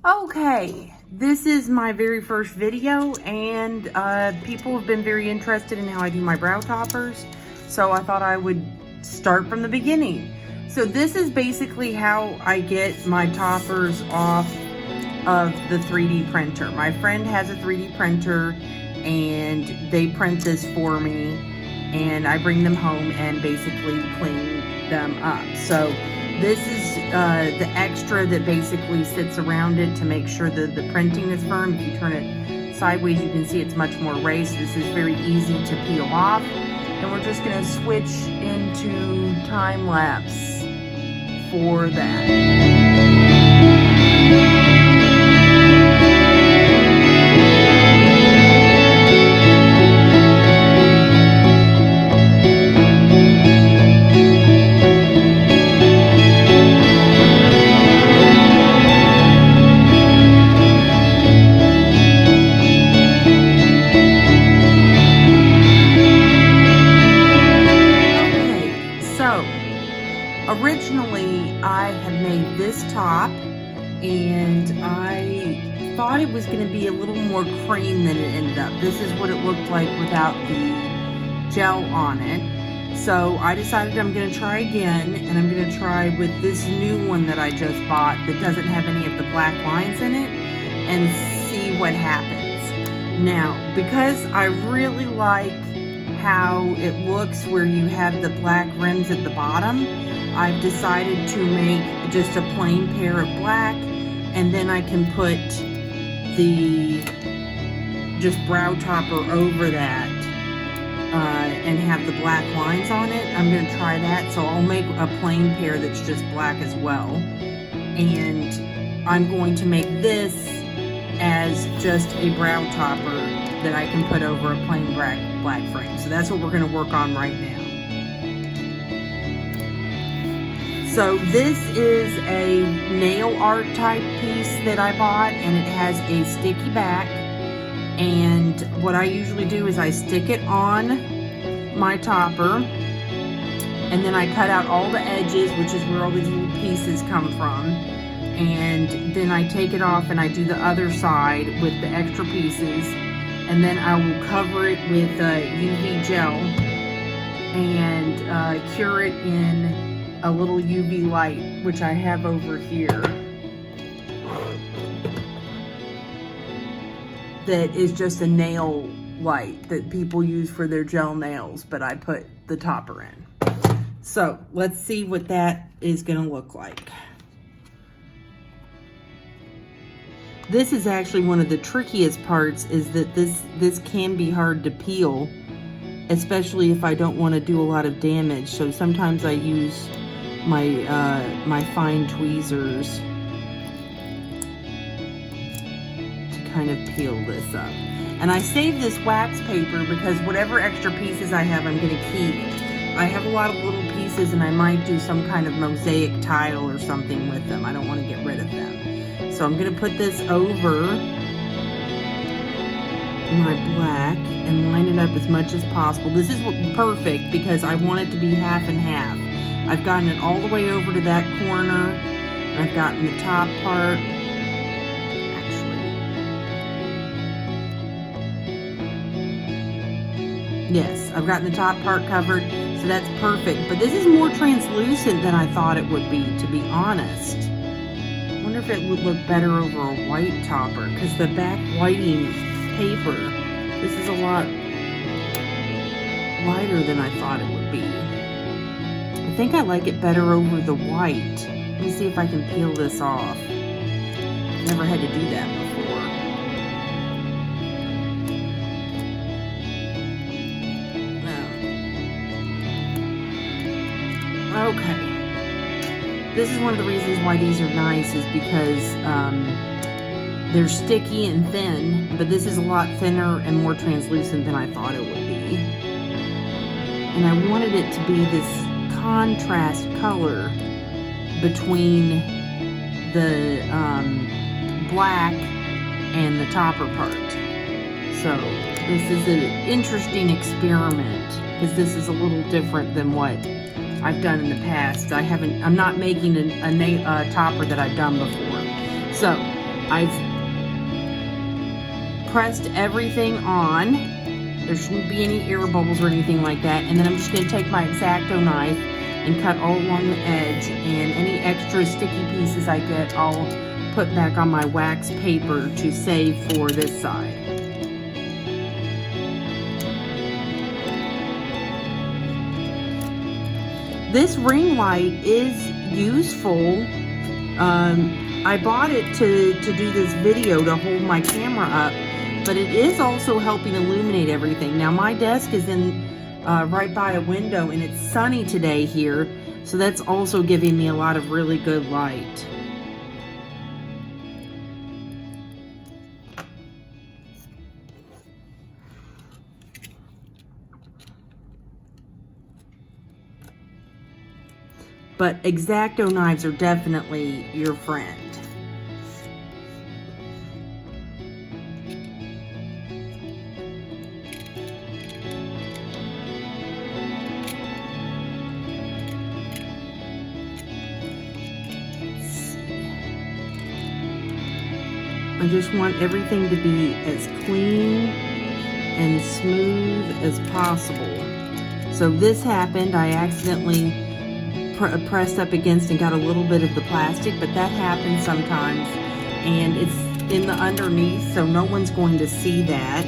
Okay, this is my very first video, and people have been very interested in how I do my brow toppers, so I thought I would start from the beginning. So this is basically how I get my toppers off of the 3D printer. My friend has a 3D printer, and they print this for me, and I bring them home and basically clean them up. So this is the extra that basically sits around it to make sure that the printing is firm. If you turn it sideways, you can see it's much more raised. This is very easy to peel off. And we're just gonna switch into time lapse for that. Originally, I had made this top, and I thought it was going to be a little more cream than it ended up. This is what it looked like without the gel on it. So I decided I'm going to try again, and I'm going to try with this new one that I just bought that doesn't have any of the black lines in it, and see what happens. Now, because I really like how it looks where you have the black rims at the bottom, I've decided to make just a plain pair of black, and then I can put the just brow topper over that and have the black lines on it. I'm going to try that, so I'll make a plain pair that's just black as well, and I'm going to make this as just a brow topper that I can put over a plain black frame. So that's what we're going to work on right now. So this is a nail art type piece that I bought, and it has a sticky back. And what I usually do is I stick it on my topper, and then I cut out all the edges, which is where all these little pieces come from. And then I take it off and I do the other side with the extra pieces. And then I will cover it with UV gel and cure it in a little UV light, which I have over here, that is just a nail light that people use for their gel nails, but I put the topper in. So let's see what that is gonna look like. This is actually one of the trickiest parts, is that this can be hard to peel, especially if I don't want to do a lot of damage. So sometimes I use my my fine tweezers to kind of peel this up. And I save this wax paper because whatever extra pieces I have, I'm going to keep. I have a lot of little pieces, and I might do some kind of mosaic tile or something with them. I don't want to get rid of them. So I'm going to put this over my black and line it up as much as possible. This is perfect because I want it to be half and half. I've gotten it all the way over to that corner, and I've gotten the top part. Actually, yes, I've gotten the top part covered, so that's perfect. But this is more translucent than I thought it would be, to be honest. I wonder if it would look better over a white topper, because the back whiting paper, this is a lot lighter than I thought it would be. I think I like it better over the white. Let me see if I can peel this off. Never had to do that before. No. Okay. This is one of the reasons why these are nice, is because they're sticky and thin, but this is a lot thinner and more translucent than I thought it would be. And I wanted it to be this contrast color between the black and the topper part. So this is an interesting experiment, because this is a little different than what I've done in the past. I'm not making a topper that I've done before. So I've pressed everything on. There shouldn't be any air bubbles or anything like that. And then I'm just going to take my X-Acto knife and cut all along the edge, and any extra sticky pieces I get, I'll put back on my wax paper to save for this side. This ring light is useful. I bought it to do this video to hold my camera up, but it is also helping illuminate everything. Now my desk is in right by a window, and it's sunny today here, so that's also giving me a lot of really good light. But X-Acto knives are definitely your friend. I just want everything to be as clean and smooth as possible. So this happened, I accidentally pressed up against and got a little bit of the plastic, but that happens sometimes, and it's in the underneath, so no one's going to see that.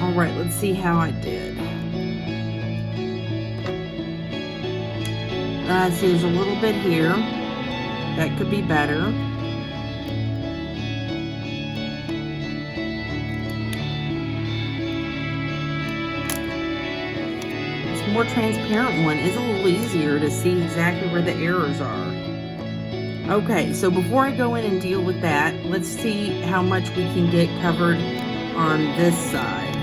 All right, let's see how I did. See, there's a little bit here. That could be better. This more transparent one is a little easier to see exactly where the errors are. Okay, so before I go in and deal with that, let's see how much we can get covered on this side.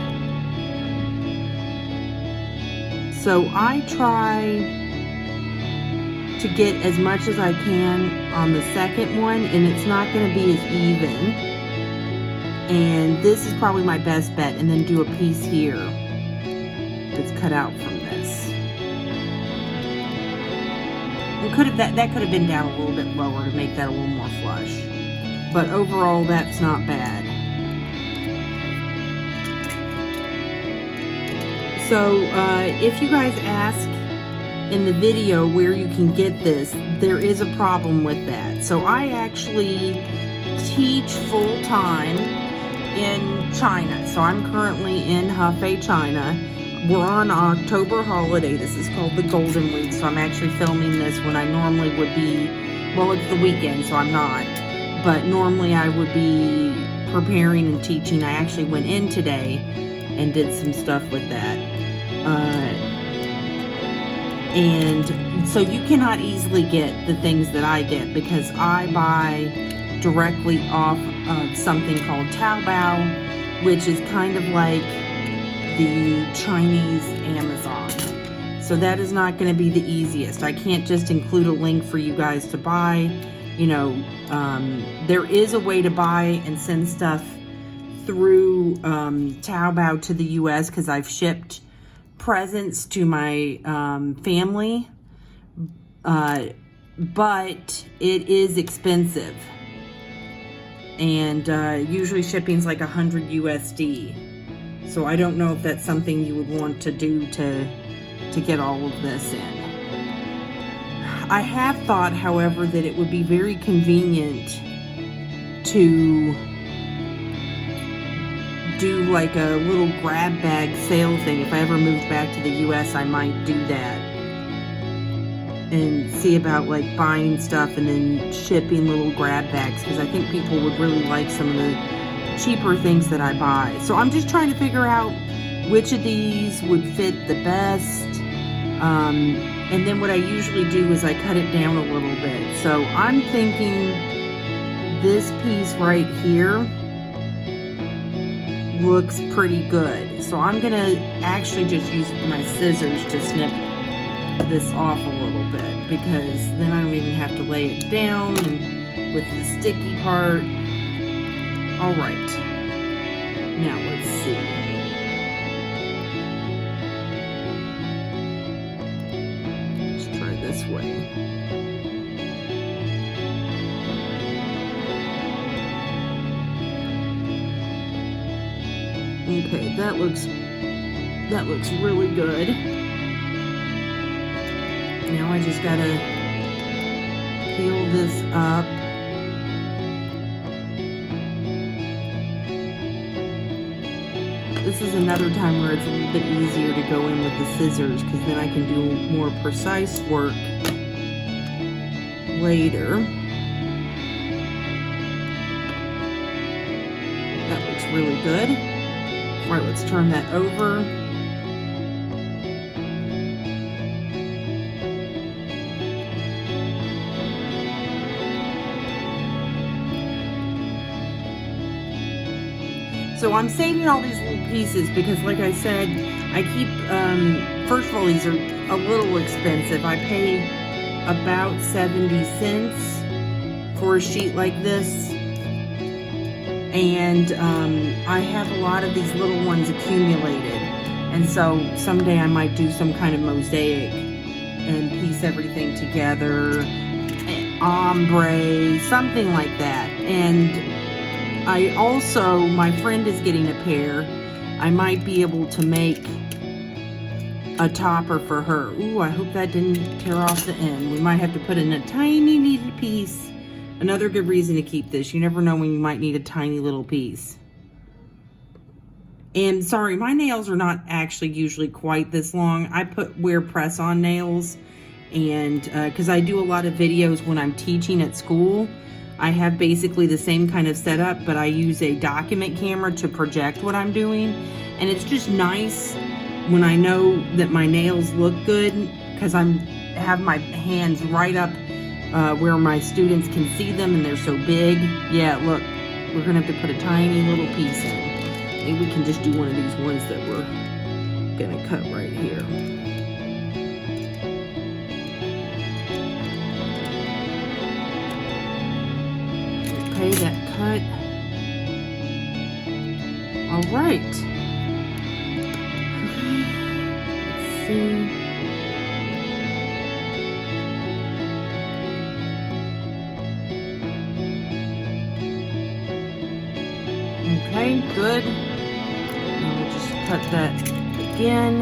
So I try to get as much as I can on the second one, and it's not going to be as even. And this is probably my best bet, and then do a piece here that's cut out from this. And that could have been down a little bit lower to make that a little more flush. But overall, that's not bad. So if you guys ask in the video where you can get this, there is a problem with that. So I actually teach full-time in China. So I'm currently in Hefei, China. We're on October holiday. This is called the Golden Week. So I'm actually filming this when I normally would be, well, it's the weekend, so I'm not. But normally I would be preparing and teaching. I actually went in today and did some stuff with that. And so you cannot easily get the things that I get, because I buy directly off of something called Taobao, which is kind of like the Chinese Amazon. So that is not going to be the easiest. I can't just include a link for you guys to buy. You know, there is a way to buy and send stuff through Taobao to the US, because I've shipped presents to my family, but it is expensive, and usually shipping's like 100 USD. So I don't know if that's something you would want to do to get all of this in. I have thought, however, that it would be very convenient to do like a little grab bag sale thing. If I ever moved back to the US, I might do that and see about like buying stuff and then shipping little grab bags, because I think people would really like some of the cheaper things that I buy. So I'm just trying to figure out which of these would fit the best, and then what I usually do is I cut it down a little bit. So I'm thinking this piece right here looks pretty good. So I'm gonna actually just use my scissors to snip this off a little bit, because then I don't even have to lay it down and with the sticky part. All right, now let's see. way. Okay, that looks really good. Now I just gotta peel this up. This is another time where it's a little bit easier to go in with the scissors, because then I can do more precise work later. That looks really good. All right, let's turn that over. So I'm saving all these little pieces because, like I said, I keep, first of all, these are a little expensive. I pay about 70 cents for a sheet like this. And I have a lot of these little ones accumulated. And so someday I might do some kind of mosaic and piece everything together, ombre, something like that. And I also, my friend is getting a pair. I might be able to make a topper for her. Ooh, I hope that didn't tear off the end. We might have to put in a tiny little piece. Another good reason to keep this. You never know when you might need a tiny little piece. And sorry, my nails are not actually usually quite this long. I wear press-on nails, and because I do a lot of videos when I'm teaching at school. I have basically the same kind of setup, but I use a document camera to project what I'm doing. And it's just nice when I know that my nails look good, because I have my hands right up where my students can see them, and they're so big. Yeah, look, we're gonna have to put a tiny little piece in. Maybe we can just do one of these ones that we're gonna cut right here. Okay, that cut. All right. Let's see. Okay, good. Now we'll just cut that again.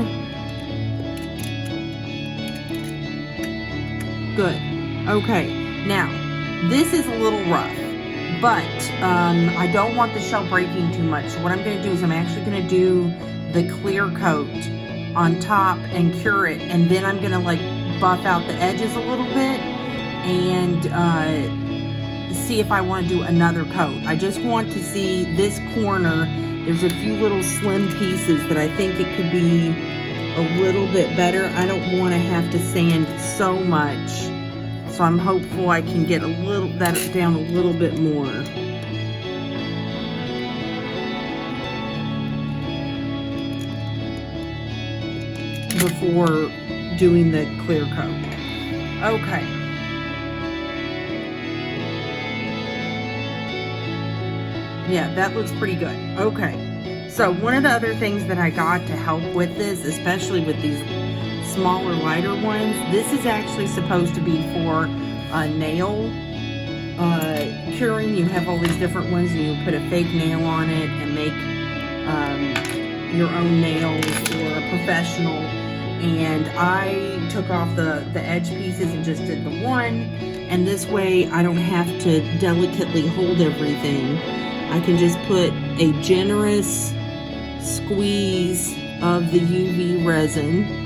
Good. Okay, now this is a little rough. But I don't want the shell breaking too much. So what I'm going to do is I'm actually going to do the clear coat on top and cure it. And then I'm going to like buff out the edges a little bit and see if I want to do another coat. I just want to see this corner. There's a few little slim pieces that I think it could be a little bit better. I don't want to have to sand so much. So I'm hopeful I can get that down a little bit more. Before doing the clear coat. Okay. Yeah, that looks pretty good. Okay. So one of the other things that I got to help with this, especially with these smaller, lighter ones, this is actually supposed to be for nail curing. You have all these different ones, and you put a fake nail on it and make your own nails, or a professional. And I took off the edge pieces and just did the one, and this way I don't have to delicately hold everything. I can just put a generous squeeze of the UV resin.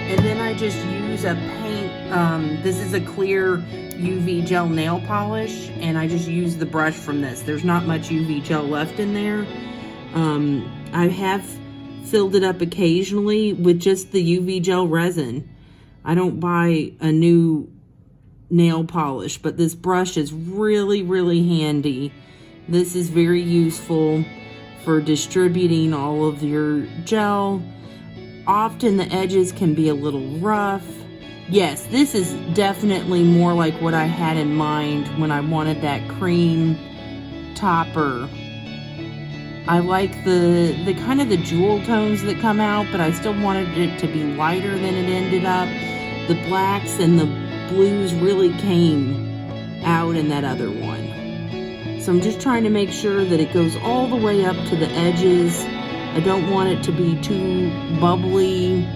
And then I just use a paint, this is a clear UV gel nail polish, and I just use the brush from this. There's not much UV gel left in there. I have filled it up occasionally with just the UV gel resin. I don't buy a new nail polish, but this brush is really, really handy. This is very useful for distributing all of your gel. Often the edges can be a little rough. Yes, this is definitely more like what I had in mind when I wanted that cream topper. I like the kind of the jewel tones that come out, but I still wanted it to be lighter than it ended up. The blacks and the blues really came out in that other one. So I'm just trying to make sure that it goes all the way up to the edges. I don't want it to be too bubbly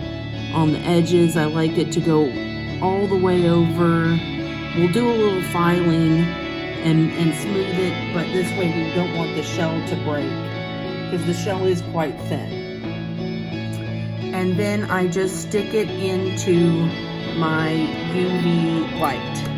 on the edges. I like it to go all the way over. We'll do a little filing and smooth it, but this way we don't want the shell to break because the shell is quite thin. And then I just stick it into my UV light.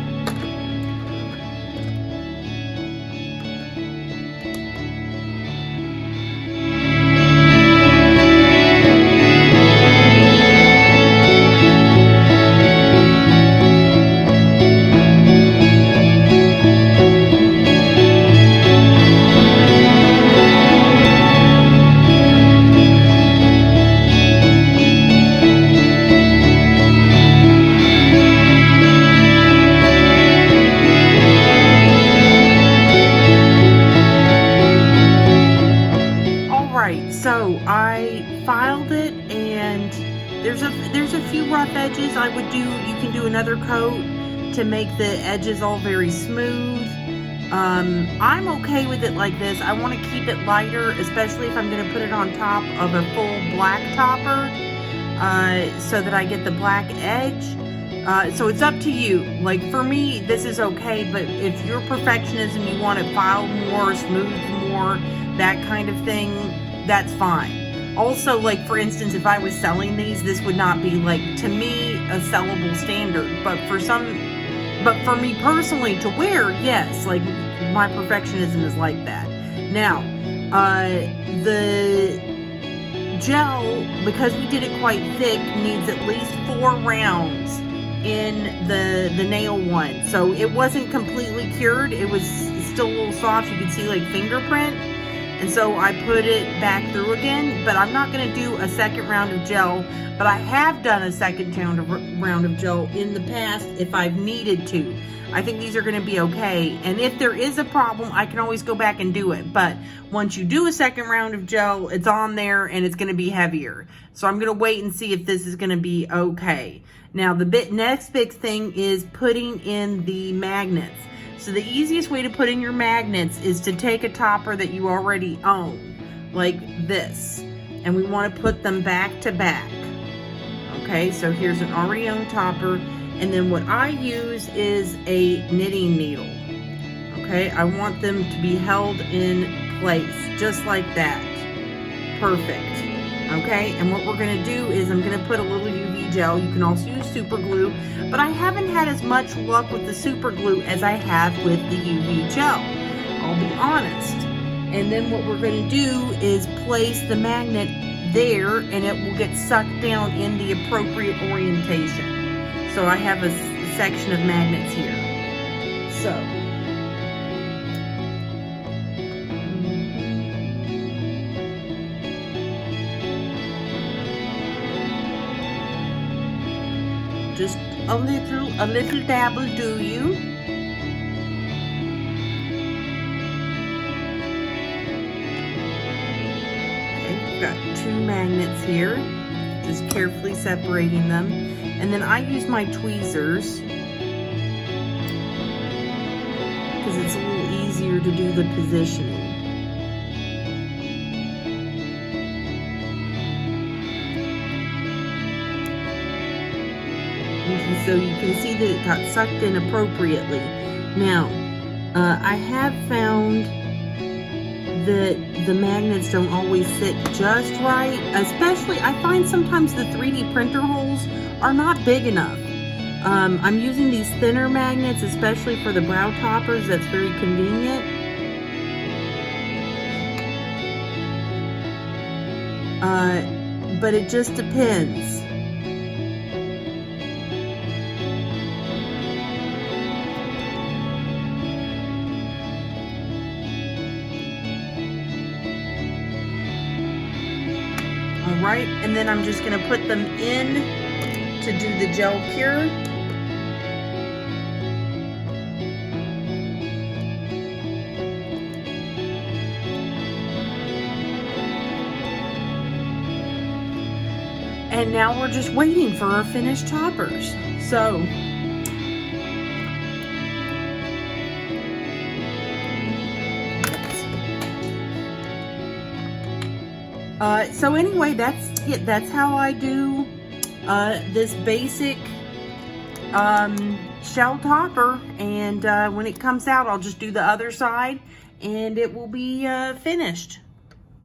So I filed it, and there's a few rough edges. You can do another coat to make the edges all very smooth. I'm okay with it like this. I want to keep it lighter, especially if I'm going to put it on top of a full black topper, so that I get the black edge. So it's up to you. Like for me, this is okay, but if you're perfectionism, you want it filed more, smooth more, that kind of thing, that's fine. Also, like for instance, if I was selling these, this would not be like, to me, a sellable standard. But for me personally to wear, yes, like my perfectionism is like that. Now, the gel, because we did it quite thick, needs at least 4 rounds in the nail one. So it wasn't completely cured. It was still a little soft. You could see like fingerprint. And so I put it back through again, but I'm not going to do a second round of gel, but I have done a second round of gel in the past if I've needed to. I think these are going to be okay. And if there is a problem, I can always go back and do it. But once you do a second round of gel, it's on there and it's going to be heavier. So I'm going to wait and see if this is going to be okay. Now, the next big thing is putting in the magnets. So the easiest way to put in your magnets is to take a topper that you already own, like this, and we want to put them back to back. Okay, so here's an already owned topper, and then what I use is a knitting needle. Okay, I want them to be held in place, just like that. Perfect. Okay, and what we're going to do is I'm going to put a little UV gel. You can also use super glue, but I haven't had as much luck with the super glue as I have with the UV gel, I'll be honest. And then what we're going to do is place the magnet there, and it will get sucked down in the appropriate orientation. So I have a section of magnets here. So just a little dabble, do you? Okay, we've got 2 magnets here, just carefully separating them. And then I use my tweezers because it's a little easier to do the positioning. So you can see that it got sucked in appropriately. Now, I have found that the magnets don't always sit just right. Especially, I find sometimes the 3D printer holes are not big enough. I'm using these thinner magnets, especially for the brow toppers. That's very convenient. But it just depends. Right, and then I'm just going to put them in to do the gel cure. And now we're just waiting for our finished toppers. So anyway, that's it. That's how I do this basic shell topper. And when it comes out, I'll just do the other side and it will be finished.